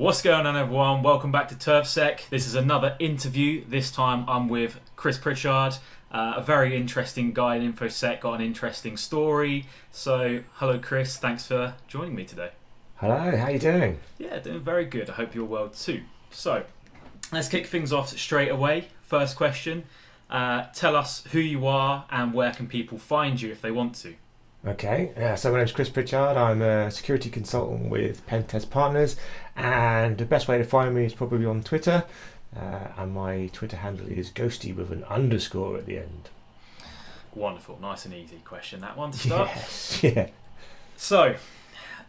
What's going on, everyone? Welcome back to TurfSec. This is another interview. This time I'm with Chris Pritchard, a very interesting guy in infosec, got an interesting story. So, hello Chris, thanks for joining me today. Hello, how you doing? Yeah, doing very good. I hope you're well too. So, let's kick things off straight away. First question, tell us who you are and where can people find you if they want to. Okay, so my name's Chris Pritchard. I'm a security consultant with Pentest Partners, and the best way to find me is probably on Twitter, and my Twitter handle is ghosty with an underscore at the end. Wonderful, nice and easy question that one to start. Yes, yeah. So,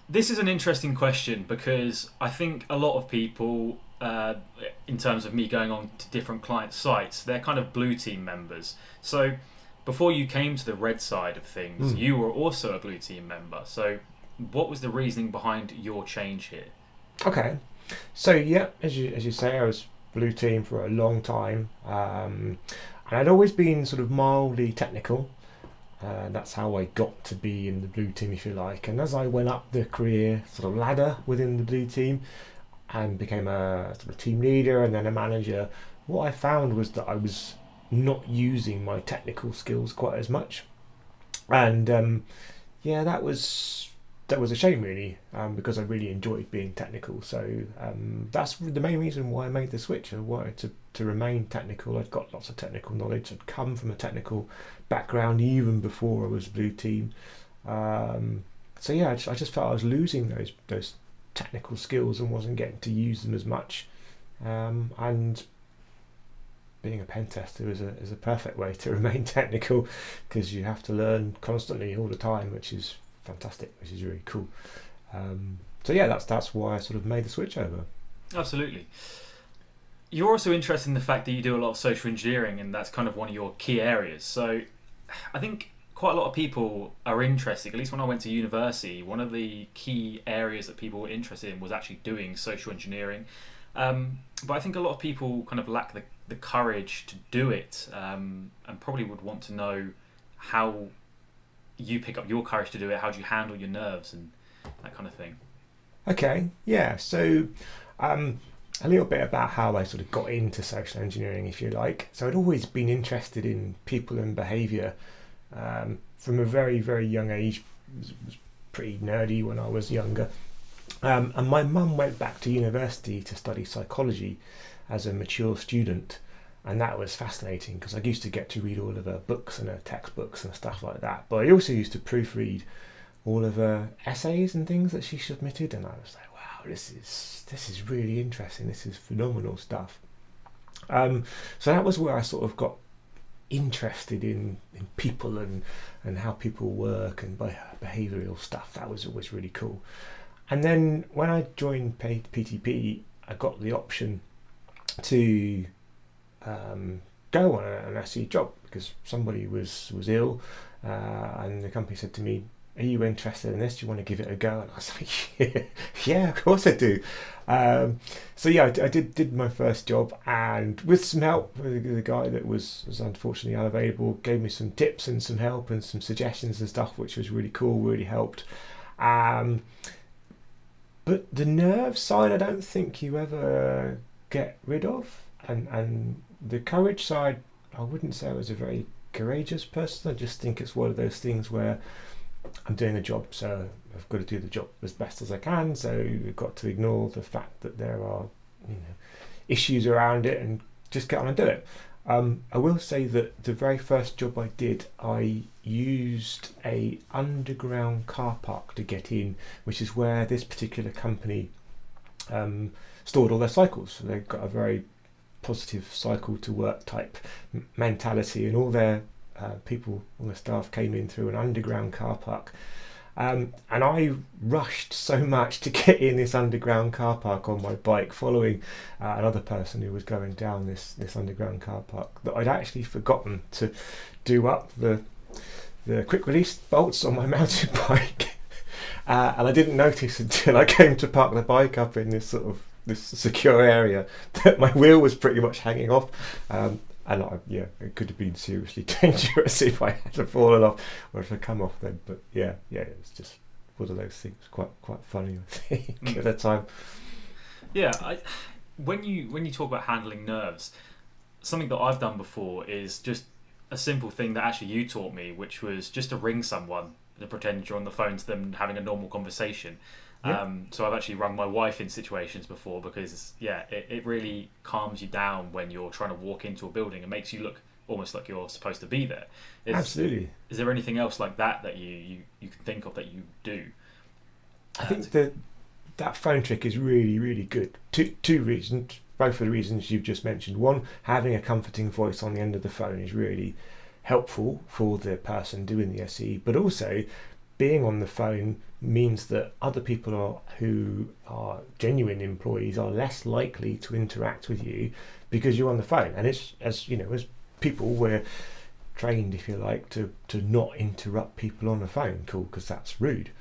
this is an interesting question because I think a lot of people, in terms of me going on to different client sites, they're kind of blue team members. So, before you came to the red side of things, you were also a blue team member. So, what was the reasoning behind your change here? Okay, so yeah, as you say, I was blue team for a long time, and I'd always been sort of mildly technical. That's how I got to be in the blue team, if you like. And as I went up the career sort of ladder within the blue team and became a sort of team leader and then a manager, what I found was that I was not using my technical skills quite as much, and yeah, that was a shame really, because I really enjoyed being technical. So that's the main reason why I made the switch. I wanted to remain technical. I'd got lots of technical knowledge. I'd come from a technical background even before I was blue team. So yeah, I just felt I was losing those technical skills and wasn't getting to use them as much. And being a pen tester is a perfect way to remain technical, because you have to learn constantly all the time, which is fantastic, which is really cool. So yeah, that's why I sort of made the switch over. Absolutely. You're also interested in the fact that you do a lot of social engineering, and that's kind of one of your key areas. So I think quite a lot of people are interested, at least when I went to university, one of the key areas that people were interested in was actually doing social engineering. But I think a lot of people kind of lack the courage to do it, and probably would want to know how you pick up your courage to do it. How do you handle your nerves and that kind of thing? Okay, yeah, so a little bit about how I sort of got into social engineering, if you like. So I'd always been interested in people and behaviour from a very, very young age. It was pretty nerdy when I was younger. And my mum went back to university to study psychology as a mature student, and that was fascinating because I used to get to read all of her books and her textbooks and stuff like that. But I also used to proofread all of her essays and things that she submitted, and I was like, wow, this is really interesting. This is phenomenal stuff. So that was where I sort of got interested in people and how people work and behavioural stuff. That was always really cool. And then when I joined PTP, I got the option to go on an SE job because somebody was ill, and the company said to me, "Are you interested in this? Do you want to give it a go?" And I was like, yeah, of course I do. So yeah, I did my first job, and with some help, the guy that was unfortunately unavailable gave me some tips and some help and some suggestions and stuff, which was really cool, really helped. But the nerve side, I don't think you ever get rid of, and the courage side, I wouldn't say I was a very courageous person. I just think it's one of those things where I'm doing a job, so I've got to do the job as best as I can. So you've got to ignore the fact that there are, issues around it and just get on and do it. I will say that the very first job I did, I used a underground car park to get in, which is where this particular company stored all their cycles. So they've got a very positive cycle to work type mentality, and all their people, all the staff came in through an underground car park. And I rushed so much to get in this underground car park on my bike, following another person who was going down this underground car park, that I'd actually forgotten to do up the quick release bolts on my mountain bike. And I didn't notice until I came to park the bike up in this secure area that my wheel was pretty much hanging off. And it could have been seriously dangerous if I had fallen off or if I come off then. But it was just one of those things, quite funny, I think, at the time. Yeah, when you talk about handling nerves, something that I've done before is just a simple thing that actually you taught me, which was just to ring someone and pretend you're on the phone to them having a normal conversation. Yeah, So I've actually rung my wife in situations before because yeah, it really calms you down when you're trying to walk into a building and makes you look almost like you're supposed to be there. Is absolutely. is there anything else like that that you can think of that you do? I think that that phone trick is really, really good. Two reasons, both for the reasons you've just mentioned. One, having a comforting voice on the end of the phone is really helpful for the person doing the SE, but also being on the phone means that other people who are genuine employees are less likely to interact with you because you're on the phone. And it's, as you know, as people, we're trained, if you like, to not interrupt people on a phone call because that's rude.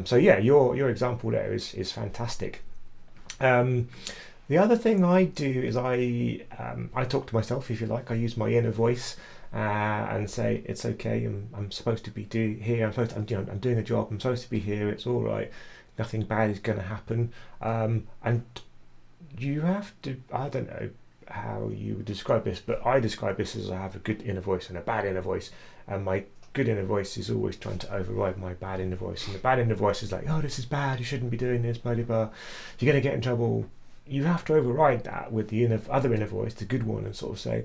So yeah, your example there is fantastic. The other thing I do is I talk to myself, if you like. I use my inner voice and say it's okay. I'm supposed to be here. I'm doing a job. I'm supposed to be here. It's all right. Nothing bad is going to happen. And you have to. I don't know how you would describe this, but I describe this as I have a good inner voice and a bad inner voice, and my good inner voice is always trying to override my bad inner voice, and the bad inner voice is like, oh, this is bad, you shouldn't be doing this, blah blah blah, you're going to get in trouble. You have to override that with the other inner voice, the good one, and sort of say,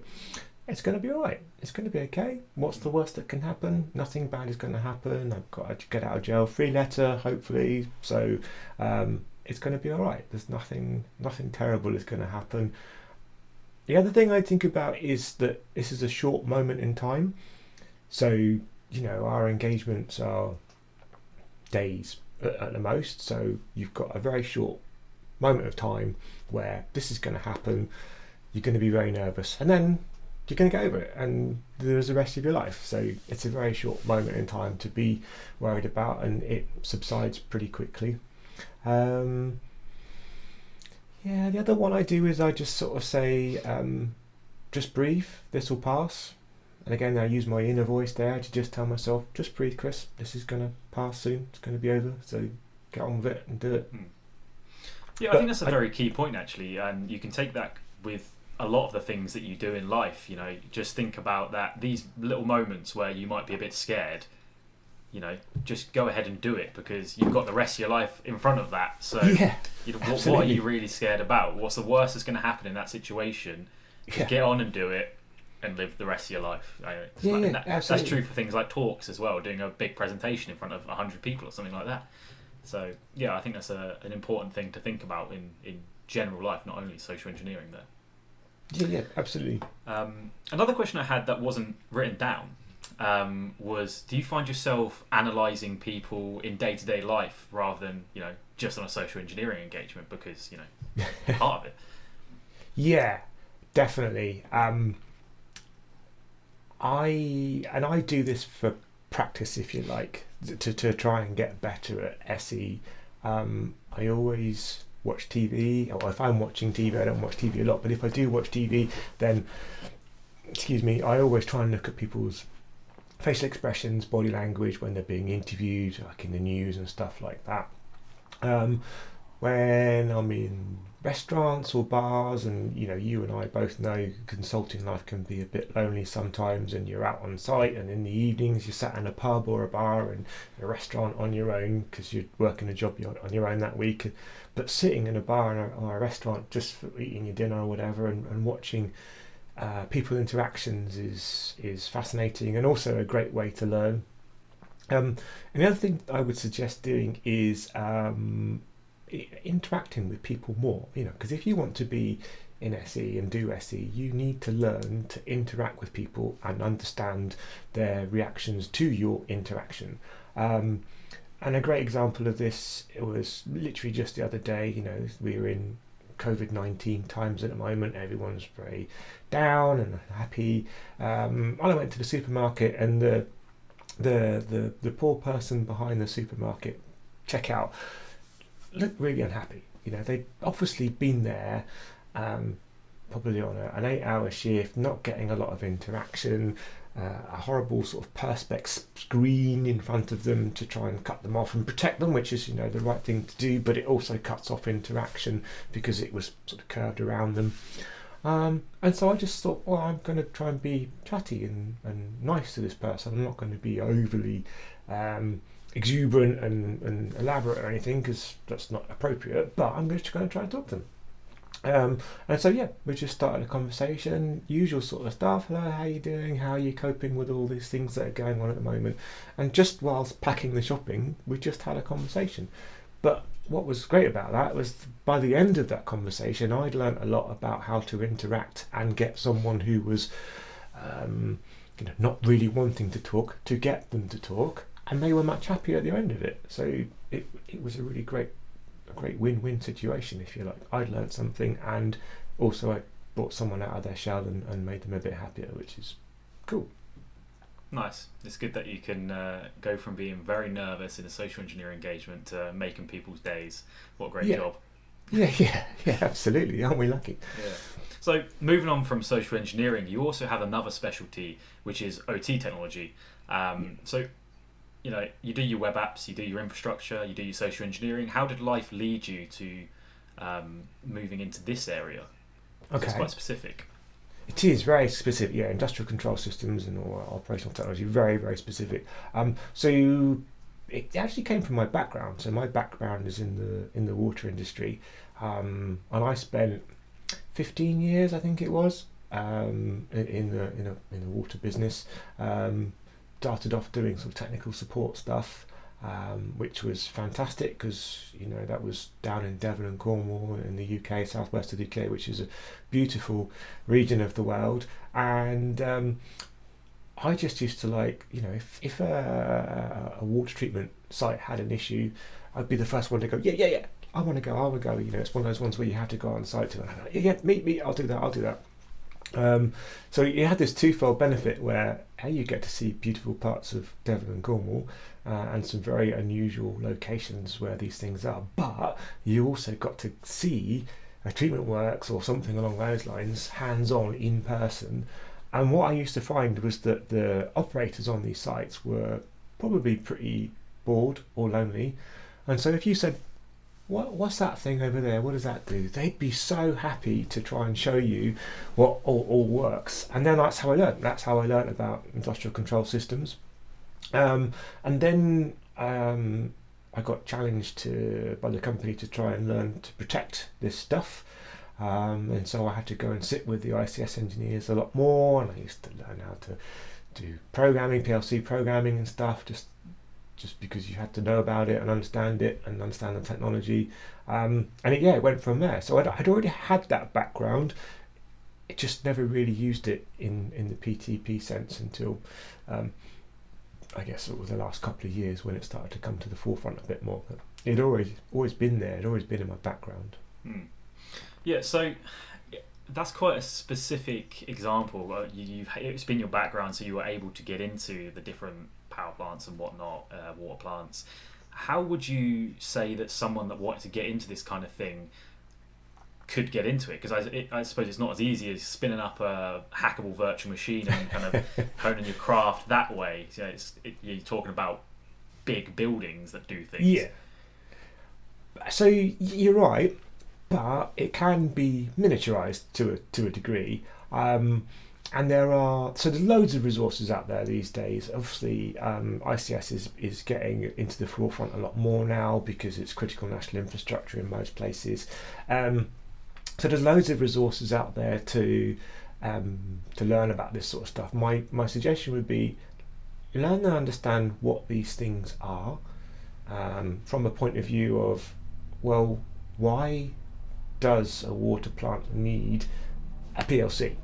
it's going to be all right, it's going to be okay, what's the worst that can happen? Nothing bad is going to happen. I've got to get out of jail free letter, hopefully, so it's going to be all right. There's nothing terrible is going to happen. The other thing I think about is that this is a short moment in time. So, you know, our engagements are days at the most. So you've got a very short moment of time where this is going to happen. You're going to be very nervous, and then you're going to get over it, and there's the rest of your life. So it's a very short moment in time to be worried about, and it subsides pretty quickly. Yeah, the other one I do is I just sort of say, just breathe, this will pass. And again, I use my inner voice there to just tell myself, just breathe, Chris, this is going to pass soon, it's going to be over, so get on with it and do it. Yeah, I think that's a very key point, actually, and you can take that with a lot of the things that you do in life. You know, just think about that, these little moments where you might be a bit scared, you know, just go ahead and do it because you've got the rest of your life in front of that. So, yeah, you know, what are you really scared about? What's the worst that's going to happen in that situation? Just get on and do it and live the rest of your life. That's true for things like talks as well, doing a big presentation in front of 100 people or something like that. So, yeah, I think that's an important thing to think about in general life, not only social engineering there. Yeah, absolutely. Another question I had that wasn't written down was, do you find yourself analysing people in day-to-day life rather than, you know, just on a social engineering engagement because, you know, part of it? Yeah, definitely. I do this for practice, if you like, to try and get better at SE. I always watch TV, or if I'm watching TV, I don't watch TV a lot, but if I do watch TV, then, I always try and look at people's facial expressions, body language when they're being interviewed, like in the news and stuff like that. When I'm in restaurants or bars, and you and I both know consulting life can be a bit lonely sometimes, and you're out on site, and in the evenings you're sat in a pub or a bar and a restaurant on your own because you're working a job on your own that week. But sitting in a bar or a restaurant just for eating your dinner or whatever, and watching people interactions is fascinating and also a great way to learn. And the other thing I would suggest doing is interacting with people more, because if you want to be in SE and do SE, you need to learn to interact with people and understand their reactions to your interaction. And a great example of this, it was literally just the other day. We were in COVID-19 times at the moment. Everyone's very down and unhappy. I went to the supermarket, and the poor person behind the supermarket checkout looked really unhappy. They'd obviously been there probably on an 8-hour shift, not getting a lot of interaction, a horrible sort of perspex screen in front of them to try and cut them off and protect them, which is, the right thing to do, but it also cuts off interaction because it was sort of curved around them. And so I just thought, well, I'm going to try and be chatty and nice to this person. I'm not going to be overly exuberant and elaborate or anything, because that's not appropriate, but I'm just going to try and talk to them. And so we just started a conversation, usual sort of stuff. Hello, how are you doing? How are you coping with all these things that are going on at the moment? And just whilst packing the shopping, we just had a conversation. But what was great about that was, by the end of that conversation, I'd learnt a lot about how to interact and get someone who was not really wanting to talk to get them to talk, and they were much happier at the end of it. So it was a really great win-win situation, if you like. I'd learned something, and also I brought someone out of their shell and made them a bit happier, which is cool. Nice. It's good that you can go from being very nervous in a social engineering engagement to making people's days. What a great job. Yeah, absolutely. Aren't we lucky? Yeah. So moving on from social engineering, you also have another specialty, which is OT technology. So you do your web apps, you do your infrastructure, you do your social engineering. How did life lead you to moving into this area? Okay. It's quite specific. It is very specific, industrial control systems and all operational technology, very, very specific. So it actually came from my background. So my background is in the water industry, and I spent 15 years, I think it was, in the water business. Started off doing some technical support stuff, which was fantastic, because that was down in Devon and Cornwall in the UK, southwest of the UK, which is a beautiful region of the world. And I just used to if a water treatment site had an issue, I'd be the first one to go, yeah, I want to go. It's one of those ones where you have to go on site to, and I'm like, meet, I'll do that. So you had this twofold benefit where you get to see beautiful parts of Devon and Cornwall, and some very unusual locations where these things are, but you also got to see a treatment works or something along those lines, hands-on, in person. And what I used to find was that the operators on these sites were probably pretty bored or lonely, and so if you said, what's that thing over there? What does that do? They'd be so happy to try and show you what all works. And then that's how I learned. That's how I learned about industrial control systems. And then I got challenged by the company to try and learn to protect this stuff. And so I had to go and sit with the ICS engineers a lot more. And I used to learn how to do programming, PLC programming and stuff, just because you had to know about it and understand the technology, and it went from there. So I'd already had that background. It just never really used it in the PTP sense until I guess it was the last couple of years when it started to come to the forefront a bit more. But it always been there. It always been in my background. Yeah, so that's quite a specific example. It's been your background, so you were able to get into the different power plants and whatnot, water plants. How would you say that someone that wanted to get into this kind of thing could get into it? Because I suppose it's not as easy as spinning up a hackable virtual machine and kind of honing your craft that way. You're talking about big buildings that do things. Yeah. So you're right, but it can be miniaturized to a degree. And there's loads of resources out there these days. Obviously, ICS is getting into the forefront a lot more now because it's critical national infrastructure in most places. So there's loads of resources out there to learn about this sort of stuff. My suggestion would be learn and understand what these things are, from a point of view of, well, why does a water plant need a PLC?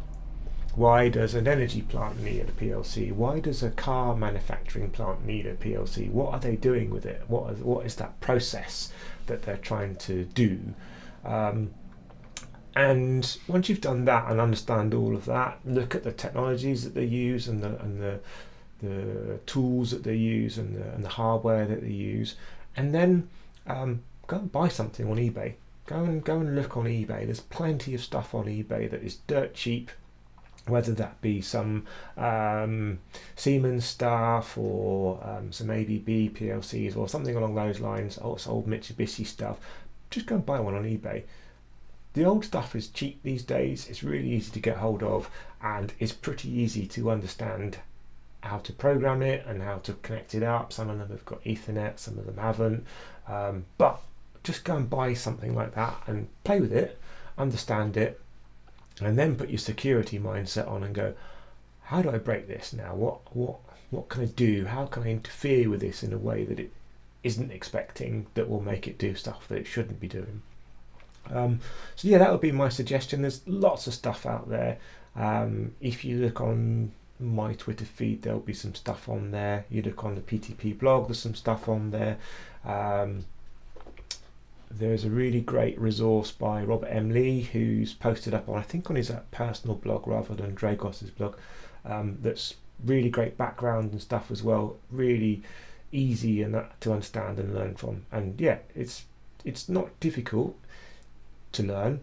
Why does an energy plant need a PLC? Why does a car manufacturing plant need a PLC? What are they doing with it? What is that process that they're trying to do? And once you've done that and understand all of that, look at the technologies that they use and the tools that they use and the hardware that they use, and then go and buy something on eBay. Go and look on eBay. There's plenty of stuff on eBay that is dirt cheap. whether that be some Siemens stuff or some ABB PLCs or something along those lines, or some old Mitsubishi stuff. Just go and buy one on eBay. The old stuff is cheap these days, it's really easy to get hold of, and it's pretty easy to understand how to program it and how to connect it up. Some of them have got Ethernet, some of them haven't, but just go and buy something like that and play with it, understand it, and then put your security mindset on and go, how do I break this now? What can I do? How can I interfere with this in a way that it isn't expecting, that will make it do stuff that it shouldn't be doing? So yeah, that would be my suggestion. There's lots of stuff out there. If you look on my Twitter feed, there'll be some stuff on there. You look on the PTP blog, there's some stuff on there. There's a really great resource by Robert M. Lee, who's posted up on, I think on his personal blog rather than Dragos's blog, that's really great background and stuff as well, really easy and to understand and learn from. And yeah, it's not difficult to learn.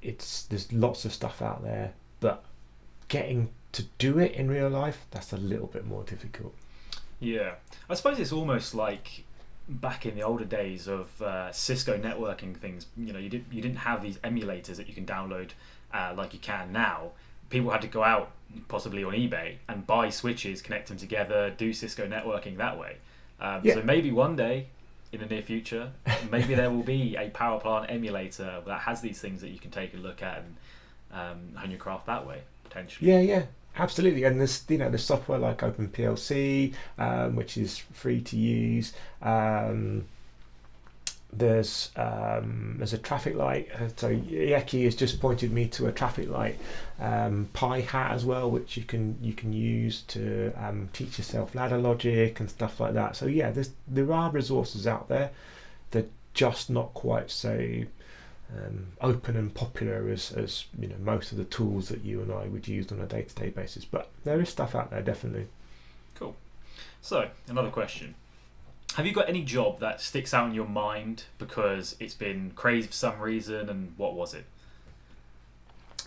There's lots of stuff out there, but getting to do it in real life, that's a little bit more difficult. Yeah, I suppose it's almost like back in the older days of Cisco networking things. You know, you didn't have these emulators that you can download like you can now. People had to go out possibly on eBay and buy switches, connect them together, do Cisco networking that way. So maybe one day in the near future, maybe there will be a power plant emulator that has these things that you can take a look at and hone your craft that way, potentially. Yeah, absolutely. And there's software like OpenPLC, which is free to use. There's a traffic light. So Yeki has just pointed me to a traffic light Pi hat as well, which you can use to teach yourself ladder logic and stuff like that. So yeah, there are resources out there. They're just not quite so open and popular as you know, most of the tools that you and I would use on a day-to-day basis. But there is stuff out there, definitely. Cool. So another question. Have you got any job that sticks out in your mind because it's been crazy for some reason, and what was it?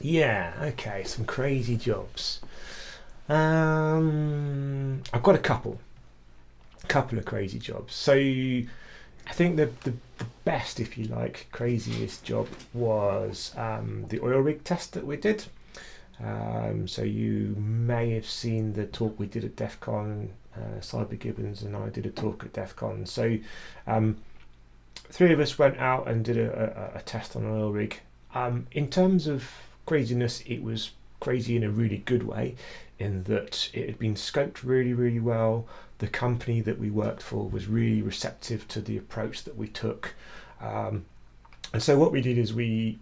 Yeah, okay, some crazy jobs. I've got a couple of crazy jobs. So I think the best, if you like, craziest job was the oil rig test that we did. So you may have seen the talk we did at DEF CON. Cyber Gibbons and I did a talk at DEF CON. So 3 of us went out and did a test on an oil rig. In terms of craziness, it was crazy in a really good way, in that it had been scoped really, really well. The company that we worked for was really receptive to the approach that we took. And so what we did is we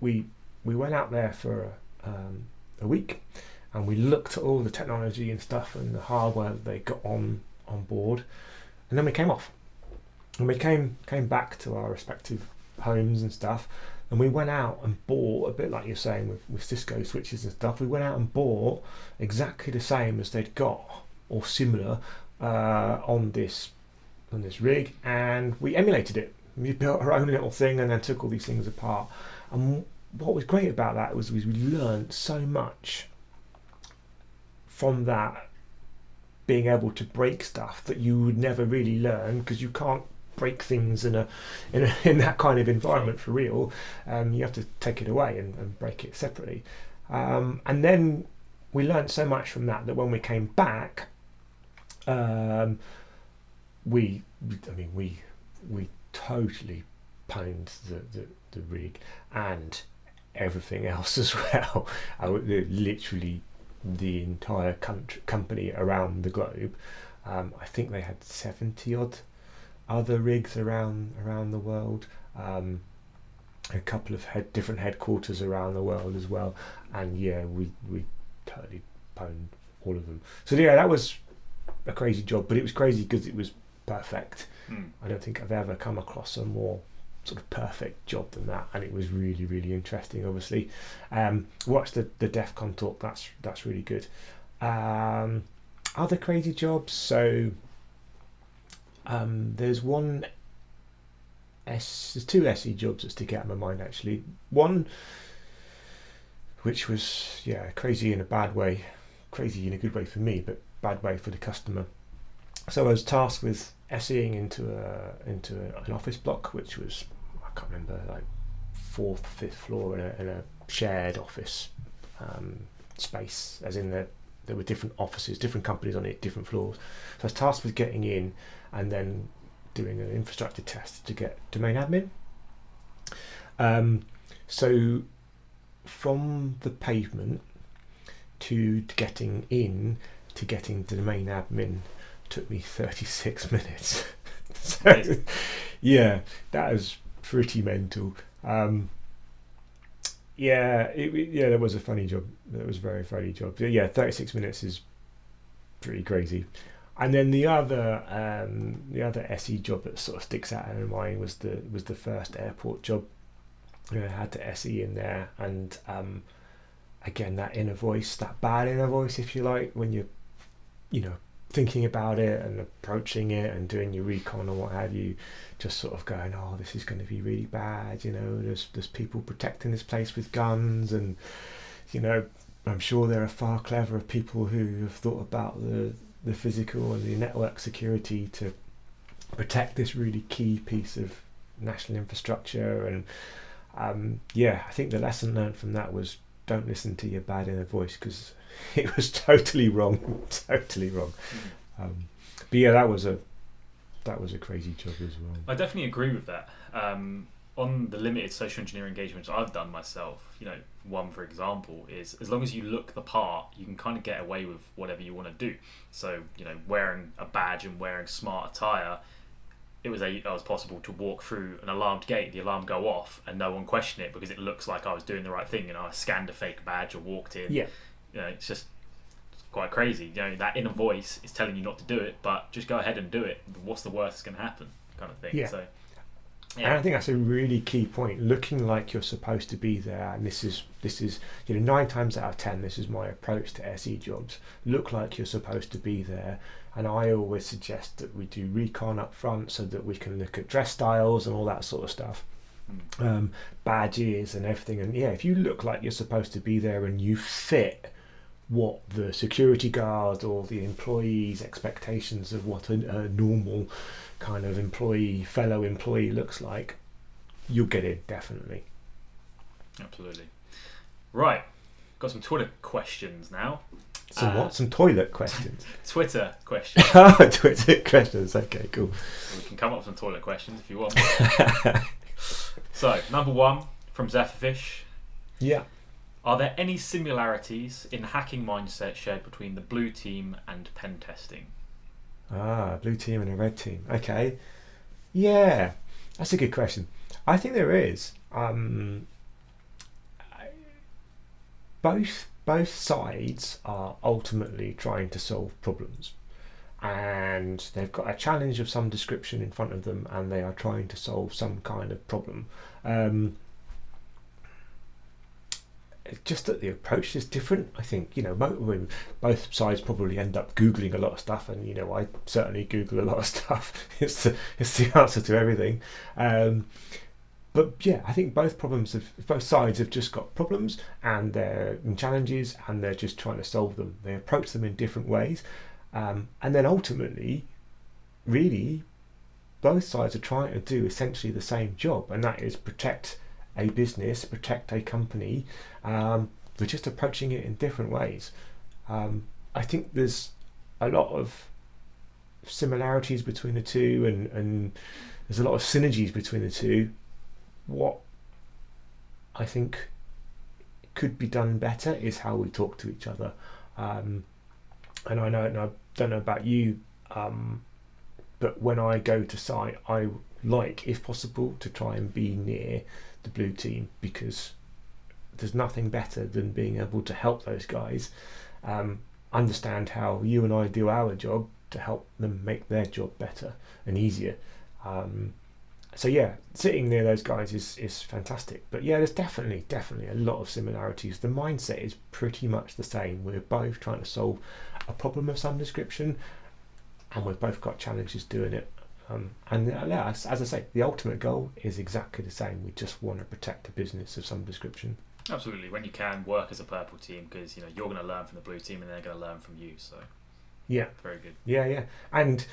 went out there for a week, and we looked at all the technology and stuff and the hardware that they got on board, and then we came off, and we came back to our respective homes and stuff, and we went out and bought, a bit like you're saying with Cisco switches and stuff, we went out and bought exactly the same as they'd got or similar on this rig, and we emulated it. We built our own little thing and then took all these things apart. And what was great about that was we learned so much from that, being able to break stuff that you would never really learn, because you can't break things in that kind of environment for real. You have to take it away and break it separately. And then we learned so much from that when we came back, we totally pwned the rig and everything else as well. Literally the entire company around the globe. I think they had 70 odd other rigs around the world, a couple of different headquarters around the world as well, and yeah, we totally pwned all of them. So yeah, that was a crazy job, but it was crazy because it was perfect. I don't think I've ever come across a more sort of perfect job than that, and it was really, really interesting. Obviously, watch the DEF CON talk. That's really good. Other crazy jobs. So there's two SE jobs that stick out in my mind actually. One which was crazy in a bad way, crazy in a good way for me, but bad way for the customer. So I was tasked with SEing into an office block, which was, I can't remember, like 4th, 5th floor in a shared office space, as in there were different offices, different companies on it, different floors. So I was tasked with getting in and then doing an infrastructure test to get domain admin. So from the pavement to getting in to getting domain admin took me 36 minutes. So yeah, that was pretty mental. That was a funny job. That was a very funny job. But yeah, 36 minutes is pretty crazy. And then the other SE job that sort of sticks out in my mind was the first airport job. I had to SE in there, and again, that inner voice, that bad inner voice, if you like, when you're thinking about it and approaching it and doing your recon or what have you, just sort of going, oh, this is going to be really bad, there's people protecting this place with guns, and I'm sure there are far cleverer people who have thought about the physical and the network security to protect this really key piece of national infrastructure. And I think the lesson learned from that was, don't listen to your bad inner voice, because it was totally wrong. But yeah, that was a crazy job as well. I definitely agree with that. On the limited social engineering engagements I've done myself, one for example is, as long as you look the part, you can kind of get away with whatever you want to do. So wearing a badge and wearing smart attire, it was possible to walk through an alarmed gate, the alarm go off, and no one question it because it looks like I was doing the right thing. I scanned a fake badge or walked in. Yeah. It's just quite crazy. That inner voice is telling you not to do it, but just go ahead and do it. What's the worst that's going to happen, kind of thing. Yeah. So, and I think that's a really key point. Looking like you're supposed to be there, and this is 9 times out of 10. This is my approach to SE jobs. Look like you're supposed to be there. And I always suggest that we do recon up front so that we can look at dress styles and all that sort of stuff, badges and everything. And yeah, if you look like you're supposed to be there and you fit what the security guard or the employee's expectations of what a normal kind of fellow employee looks like, you'll get in, definitely. Absolutely. Right, got some Twitter questions now. Some toilet questions? Twitter questions. Twitter questions, okay, cool. We can come up with some toilet questions if you want. So, number 1 from Zephyrfish. Yeah. Are there any similarities in hacking mindset shared between the blue team and pen testing? Blue team and a red team. Okay. Yeah, that's a good question. I think there is. Both sides are ultimately trying to solve problems, and they've got a challenge of some description in front of them, and they are trying to solve some kind of problem. Just that the approach is different. I think both sides probably end up googling a lot of stuff, and I certainly Google a lot of stuff. It's the answer to everything. But yeah, I think both sides have just got problems and they're in challenges, and they're just trying to solve them. They approach them in different ways, and then ultimately, really, both sides are trying to do essentially the same job, and that is protect a business, protect a company. We're just approaching it in different ways. I think there's a lot of similarities between the two, and there's a lot of synergies between the two. What I think could be done better is how we talk to each other. And I don't know about you, but when I go to site, I like, if possible, to try and be near the blue team, because there's nothing better than being able to help those guys understand how you and I do our job to help them make their job better and easier. So yeah, sitting near those guys is fantastic. But yeah, there's definitely a lot of similarities. The mindset is pretty much the same. We're both trying to solve a problem of some description, and we've both got challenges doing it. And as I say, the ultimate goal is exactly the same. We just want to protect a business of some description. Absolutely. When you can, work as a purple team, because you're going to learn from the blue team and they're going to learn from you. So Yeah, very good. yeah, and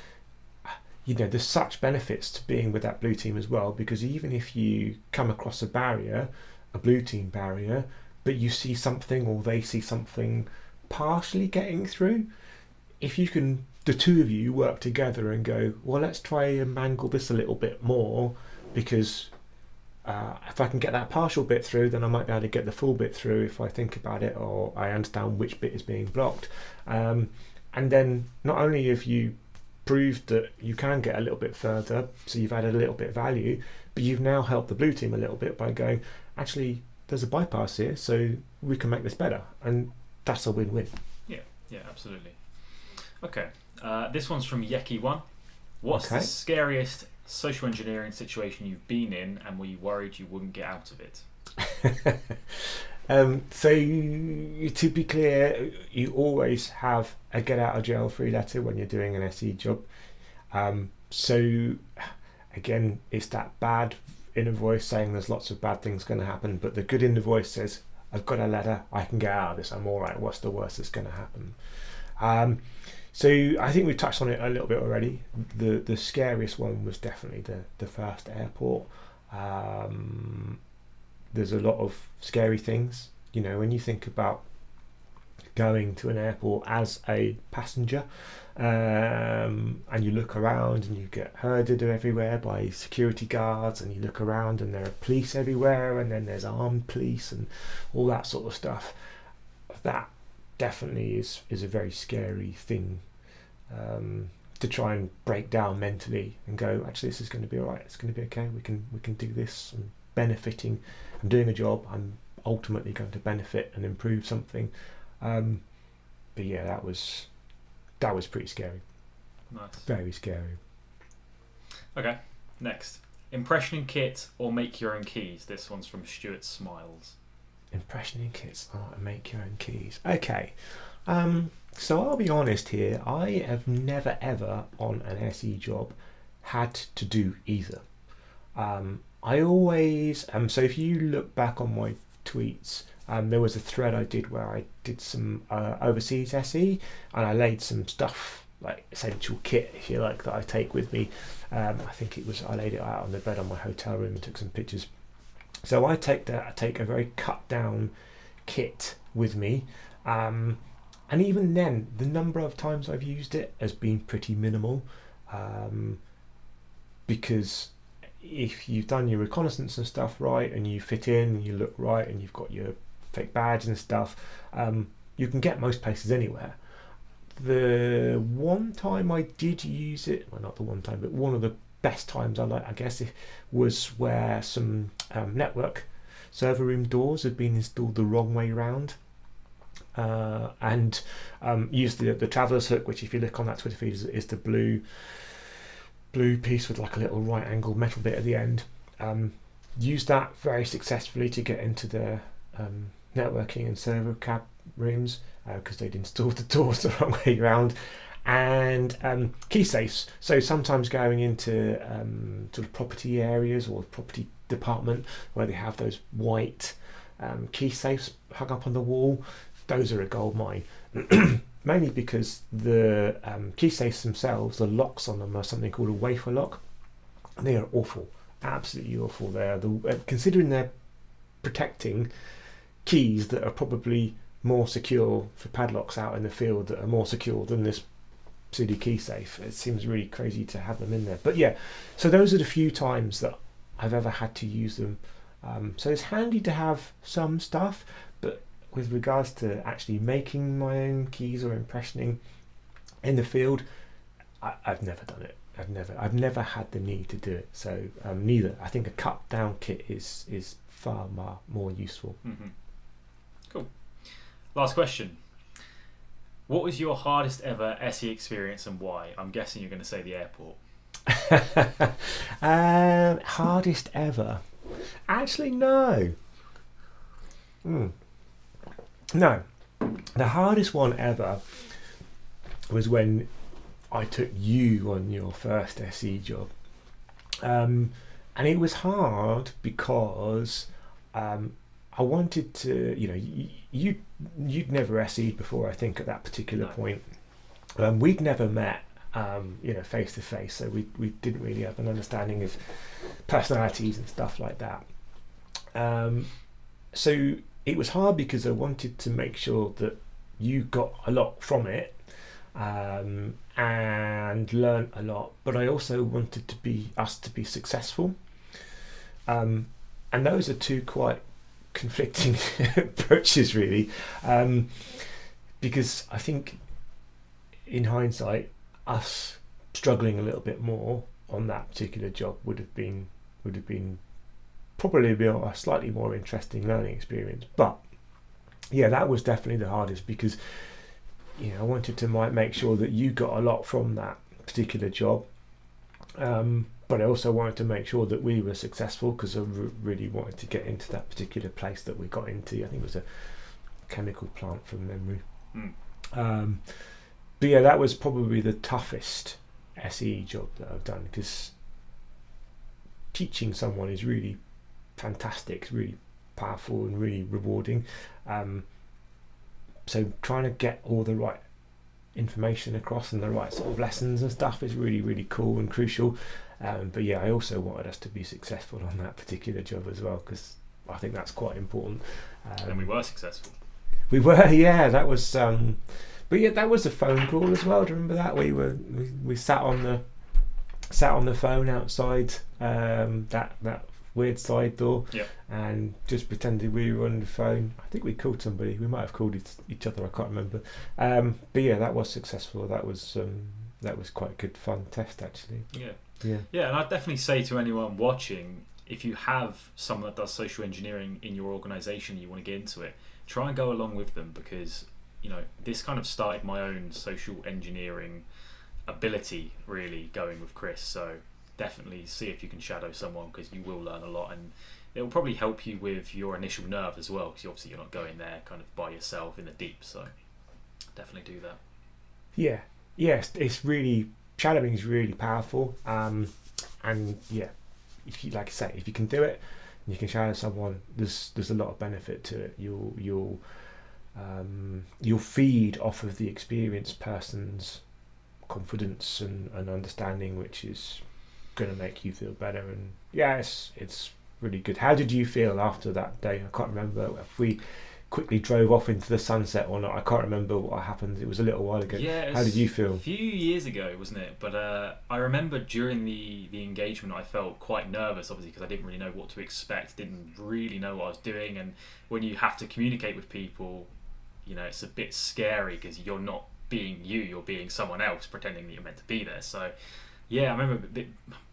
there's such benefits to being with that blue team as well, because even if you come across a barrier, a blue team barrier, but you see something or they see something partially getting through, if you can, the two of you work together and go, well, let's try and mangle this a little bit more, because if I can get that partial bit through, then I might be able to get the full bit through if I think about it, or I understand which bit is being blocked. And then not only have you proved that you can get a little bit further, so you've added a little bit of value, but you've now helped the blue team a little bit by going, actually, there's a bypass here, so we can make this better. And that's a win-win. Yeah, absolutely. Okay, this one's from Yeki1. What's Okay. the scariest social engineering situation you've been in, and were you worried you wouldn't get out of it? So to be clear, you always have a get out of jail free letter when you're doing an SE job. So again, it's that bad inner voice saying there's lots of bad things going to happen, but the good inner voice says, I've got a letter, I can get out of this, I'm all right, what's the worst that's going to happen? So I think we've touched on it a little bit already. The scariest one was definitely the first airport. There's a lot of scary things, when you think about going to an airport as a passenger, and you look around and you get herded everywhere by security guards, and you look around and there are police everywhere, and then there's armed police and all that sort of stuff. That definitely is a very scary thing to try and break down mentally and go, actually, this is going to be all right, it's going to be okay, we can do this. I'm benefiting, I'm doing a job, I'm ultimately going to benefit and improve something. But yeah, that was pretty scary. Nice. Very scary. Okay, next. Impressioning kit or make your own keys? This one's from Stuart Smiles. Impressioning kits and make your own keys. Okay. So I'll be honest here, I have never ever on an SE job had to do either. I always, so if you look back on my tweets, there was a thread I did where I did some overseas SE, and I laid some stuff, like essential kit, if you like, that I take with me. I think I laid it out on the bed on my hotel room and took some pictures. So I take a very cut down kit with me. And even then, the number of times I've used it has been pretty minimal, because if you've done your reconnaissance and stuff right, and you fit in, and you look right, and you've got your fake badge and stuff, you can get most places anywhere. The one time I did use it, well, not the one time, but one of the best times I guess it was where some network server room doors had been installed the wrong way round. And used the traveller's hook, which if you look on that Twitter feed is the blue piece with like a little right angle metal bit at the end. Used that very successfully to get into the networking and server cab rooms, because they'd installed the doors the wrong way around. And key safes, so sometimes going into sort of property areas or property department where they have those white key safes hung up on the wall, those are a gold mine. Mainly because the key safes themselves, the locks on them are something called a wafer lock, and they are awful, absolutely awful. Considering they're protecting keys that are probably more secure for padlocks out in the field, that are more secure than this silly key safe. It seems really crazy to have them in there. But yeah, so those are the few times that I've ever had to use them. So it's handy to have some stuff, but with regards to actually making my own keys or impressioning in the field, I've never done it. I've never had the need to do it. So neither. I think a cut down kit is far more useful. Mm-hmm. Cool. Last question. What was your hardest ever SE experience and why? I'm guessing you're going to say the airport. Hardest ever? Actually, no. No. The hardest one ever was when I took you on your first SE job. And it was hard because I wanted to, you'd never SE'd before, I think, at that particular point. We'd never met, face to face, so we didn't really have an understanding of personalities and stuff like that. So it was hard because I wanted to make sure that you got a lot from it, and learn a lot, but I also wanted us to be successful. And those are two quite conflicting approaches, really, because I think in hindsight, us struggling a little bit more on that particular job would have been probably a slightly more interesting learning experience. But yeah, that was definitely the hardest, because I wanted to make sure that you got a lot from that particular job, but I also wanted to make sure that we were successful, because I really wanted to get into that particular place that we got into. I think it was a chemical plant from memory. But yeah, that was probably the toughest SE job that I've done, because teaching someone is really fantastic, really powerful and really rewarding. So trying to get all the right information across and the right sort of lessons and stuff is really, really cool and crucial. But yeah, I also wanted us to be successful on that particular job as well, because I think that's quite important. And we were successful. We were, yeah. That was, but yeah, that was a phone call as well. Do you remember that? We sat on the phone outside that weird side door, and just pretended we were on the phone. I think we called somebody. We might have called each other. I can't remember. But yeah, that was successful. That was quite a good fun test, actually. Yeah. And I'd definitely say to anyone watching, if you have someone that does social engineering in your organisation, you want to get into it, try and go along with them, because this kind of started my own social engineering ability, really, going with Chris. So definitely see if you can shadow someone, because you will learn a lot, and it will probably help you with your initial nerve as well, because obviously you're not going there kind of by yourself in the deep. So definitely do that. Yes, it's really, shadowing is really powerful, and yeah, if you, like I say, if you can do it and you can shadow someone, there's a lot of benefit to it. You'll feed off of the experienced person's confidence and understanding, which is going to make you feel better. And yes, it's really good. How did you feel after that day? I can't remember if we quickly drove off into the sunset or not. I can't remember what happened. It was a little while ago. How did you feel? A few years ago, wasn't it? But I remember during the engagement, I felt quite nervous, obviously, because I didn't really know what to expect, didn't really know what I was doing. And when you have to communicate with people, it's a bit scary, because you're not being you're being someone else, pretending that you're meant to be there. So yeah, I remember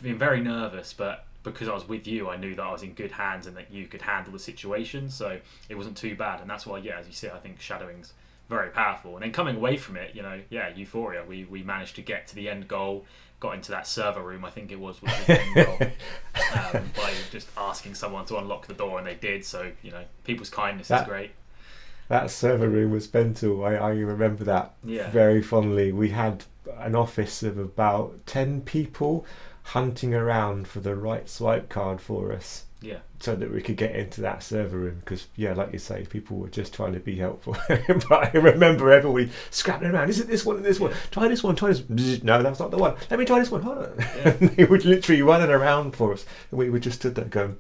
being very nervous, but because I was with you, I knew that I was in good hands and that you could handle the situation, so it wasn't too bad. And that's why, as you said, I think shadowing's very powerful. And then coming away from it, euphoria. We managed to get to the end goal, got into that server room, I think it was the end goal, by just asking someone to unlock the door, and they did. So people's kindness is great. That server room was mental. I remember that very fondly. We had an office of about 10 people hunting around for the right swipe card for us, so that we could get into that server room, because like you say, people were just trying to be helpful. But I remember everybody scrabbling around. Is it this one and this one? Try this one, try this. No, that's not the one. Let me try this one. Hold on. They were literally running around for us, and we were just stood there going,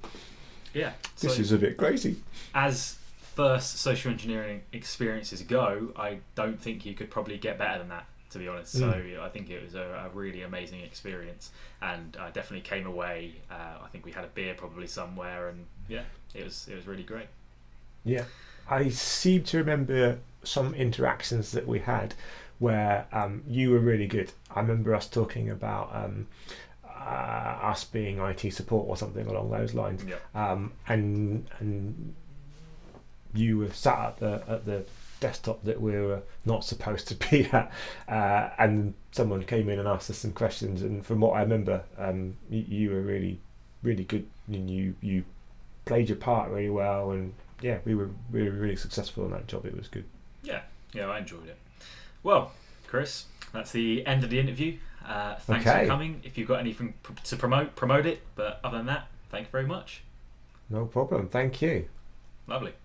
this is a bit crazy. As first social engineering experiences go, I don't think you could probably get better than that, to be honest. So I think it was a really amazing experience, and I definitely came away. I think we had a beer probably somewhere, and it was really great. Yeah, I seem to remember some interactions that we had where you were really good. I remember us talking about us being IT support or something along those lines, and you were sat at the desktop that we were not supposed to be at, and someone came in and asked us some questions, and from what I remember, you were really, really good, and you played your part really well, and we were really successful in that job. It was good. I enjoyed it. Well, Chris, that's the end of the interview. Thanks for coming. If you've got anything to promote it, but other than that, thank you very much. No problem. Thank you. Lovely.